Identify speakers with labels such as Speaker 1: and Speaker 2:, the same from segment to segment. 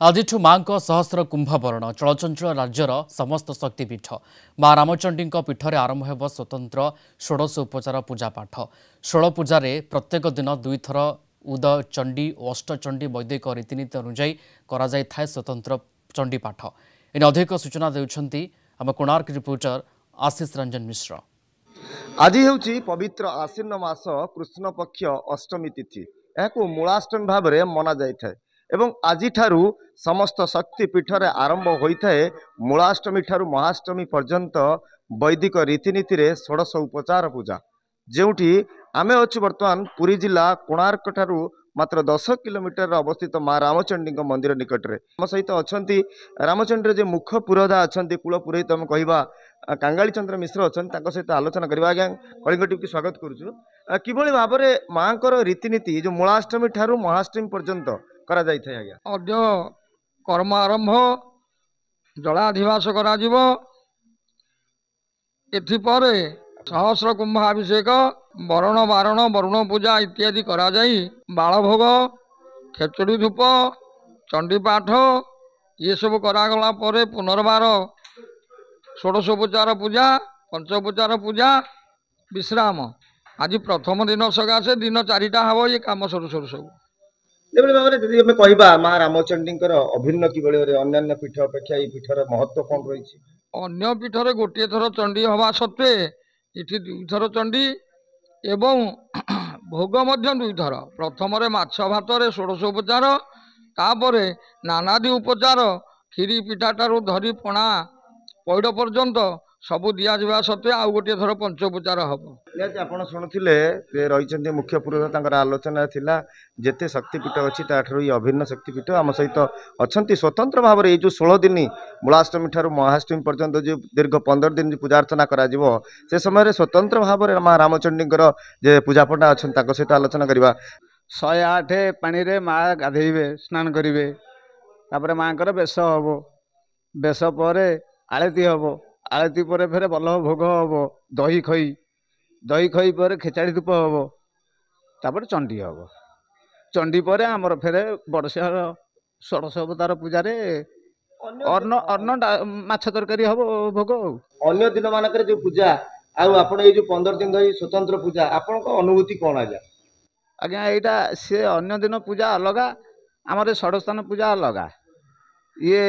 Speaker 1: आज माँ सहस्र कुंभवर्ण चलचंचल राज्यर समस्त शक्तिपीठ माँ रामचंडी पीठरे आरंभ हो स्वतंत्र षोड़श उपचार पूजा पाठ षोड़ पूजार प्रत्येक दिन दुईथर उद चंडी और अष्टचंडी वैदिक रीतिनीति अनुजाई कर स्वतंत्र चंडी पाठ इन अधिक सूचना देउछंती आम कोणार्क रिपोर्टर आशीष रंजन मिश्र।
Speaker 2: आज हेउची पवित्र आश्विन मास कृष्ण पक्ष अष्टमी तिथि यह मूलाष्टमी भाव में मना जाए एवं आज समस्त शक्तिपीठ आरंभ होता है मूलाष्टमी ठारू महाष्टमी पर्यंत वैदिक रीतिनीति रे षोड़श उपचार पूजा जोटी आमे अच्छु बर्तमान पुरी जिला कोणार्क ठारू मात्र 10 किलोमीटर अवस्थित माँ रामचंडी मंदिर निकट में आम सहित अच्छा रामचंडी जो मुख्य पुरोधा अच्छा कूल पुरोहित आम कह कांगाली चंद्र मिश्र अच्छा सहित आलोचना करवा। आज्ञा कलिंग टीवी की स्वागत करुचु किभली भाव में माँ रीतिनीति जो मूलाष्टमी ठारू महाष्टमी पर्यंत करा जाय थे। आज्ञा
Speaker 3: अद्य कर्म आरंभ जलाधिवास कर सहस्र कुंभाभिषेक वरण बारण वरुण पूजा इत्यादि करा जाई बालभोग खेचुड़ी धूप चंडीपाठ ये सब करागला परे पुनर्बार षोड़शोपचार पूजा पंचोपचार पूजा विश्राम आज प्रथम दिन सकाशे दिन 4टा हम ये कम सरू सरू सब
Speaker 2: कह माँ रामचंडी अभिन्न कि अन्य पीठ अपेक्षा ये पीठर महत्व कौन रही
Speaker 3: अन्य पीठरे गोटे थर चंडी हवा सत्वे इठी दुईथर चंडी एवं भोग मध्य दुईथर प्रथम माछ भात षोड़शोपचार तापर नानादि उपचार खीरी पिठा ठारू धरी पणा पैड पर्यंत सबू दि जा सत्वे आउ गोटे थर पंचोपचार हम
Speaker 2: आपड़ शुणुले रही मुख्य पुरोहित आलोचना थिला जेते शक्तिपीठ अच्छी ये अभिन्न शक्तिपीठ आम सहित अच्छा स्वतंत्र भाव में जो 16 दिन मूलाष्टमी ठारू महाष्टमी पर्यंत जो दीर्घ 15 दिन पूजा अर्चना से समय स्वतंत्र भाव में माँ रामचंडी जे पूजा पंडा अच्छा सहित आलोचना करवा।
Speaker 4: 108 पानी रे माँ गाधेबे स्नान करेंगे तापर माँ बेश हम बेश पर आलती हम आलती पर फिर बल्लभ भोग हम दही खई पर खेचाड़ी धूप हम तापर चंडी हम चंडी पर आमर फिर बड़शार षोड़श अवतार पूजा अन्न अन्न माछ तरकारी हम भोग
Speaker 2: अन्य दिन मानक जो पूजा आपण ये 15 दिन धरी स्वतंत्र पूजा आपण अनुभूति कौन आज्ञा?
Speaker 4: आज्ञा यहाँ सी अन्य दिन पूजा अलग आमर षड़स्थान पूजा अलग ये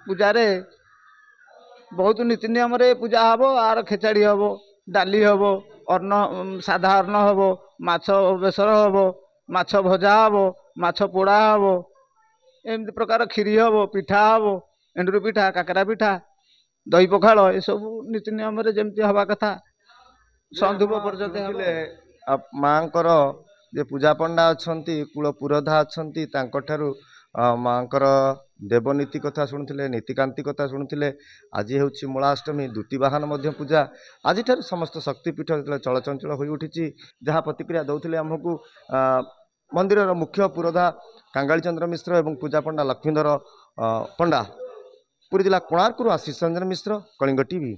Speaker 4: पूजारे बहुत नीति नियम पूजा हम आर खेचाड़ी हम डाली हम अन्न साधा अन्न हम माछ बेसर हम माछ भजा हम माछ पोड़ा हम एमती प्रकार खीरी हम पिठा हम एंडुरी पिठा काकरा पिठा दही पखाड़ ये सब नीति नियम जमती हवा कथा संधुप पर्यटन
Speaker 2: माँ जे पूजा पंडा अच्छा कूल पुरोधा अच्छा माँ देवनीति कथा शुणुले नीतिकांति कथा शुणुले आज हूँ मूलाष्टमी द्वितीय वाहन पूजा आज समस्त शक्तिपीठ चलचंचल हो उठी जहाँ प्रतिक्रिया दौले आमको मंदिर मुख्य पुरोधा कांगाली चंद्र मिश्र और पूजा पंडा लक्ष्मीधर पंडा पुरी जिला कोणार्क आशीष रंजन मिश्र कलिंग टीवी।